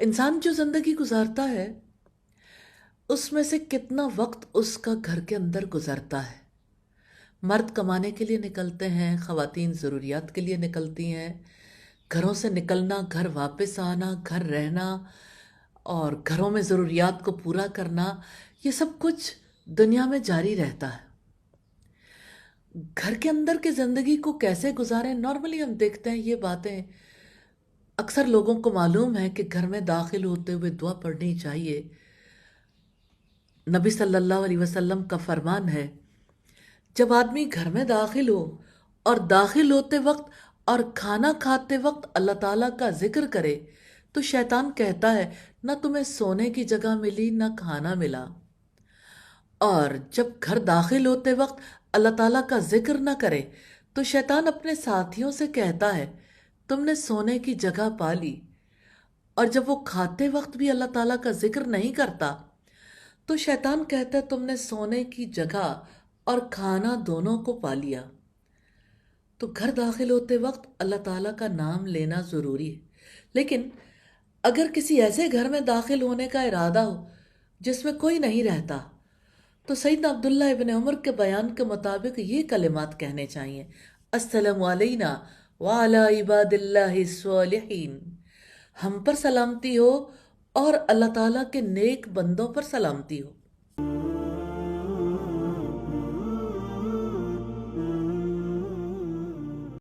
انسان جو زندگی گزارتا ہے اس میں سے کتنا وقت اس کا گھر کے اندر گزرتا ہے۔ مرد کمانے کے لیے نکلتے ہیں، خواتین ضروریات کے لیے نکلتی ہیں، گھروں سے نکلنا، گھر واپس آنا، گھر رہنا اور گھروں میں ضروریات کو پورا کرنا، یہ سب کچھ دنیا میں جاری رہتا ہے۔ گھر کے اندر کی زندگی کو کیسے گزاریں، نارملی ہم دیکھتے ہیں یہ باتیں اکثر لوگوں کو معلوم ہے کہ گھر میں داخل ہوتے ہوئے دعا پڑھنی چاہیے۔ نبی صلی اللہ علیہ وسلم کا فرمان ہے، جب آدمی گھر میں داخل ہو اور داخل ہوتے وقت اور کھانا کھاتے وقت اللہ تعالیٰ کا ذکر کرے تو شیطان کہتا ہے نہ تمہیں سونے کی جگہ ملی نہ کھانا ملا، اور جب گھر داخل ہوتے وقت اللہ تعالیٰ کا ذکر نہ کرے تو شیطان اپنے ساتھیوں سے کہتا ہے تم نے سونے کی جگہ پا لی، اور جب وہ کھاتے وقت بھی اللہ تعالیٰ کا ذکر نہیں کرتا تو شیطان کہتا ہے تم نے سونے کی جگہ اور کھانا دونوں کو پا لیا۔ تو گھر داخل ہوتے وقت اللہ تعالیٰ کا نام لینا ضروری ہے، لیکن اگر کسی ایسے گھر میں داخل ہونے کا ارادہ ہو جس میں کوئی نہیں رہتا تو سیدنا عبداللہ ابن عمر کے بیان کے مطابق یہ کلمات کہنے چاہیے، السلام علینا وعلی عباد اللہ الصالحین، ہم پر سلامتی ہو اور اللہ تعالیٰ کے نیک بندوں پر سلامتی ہو۔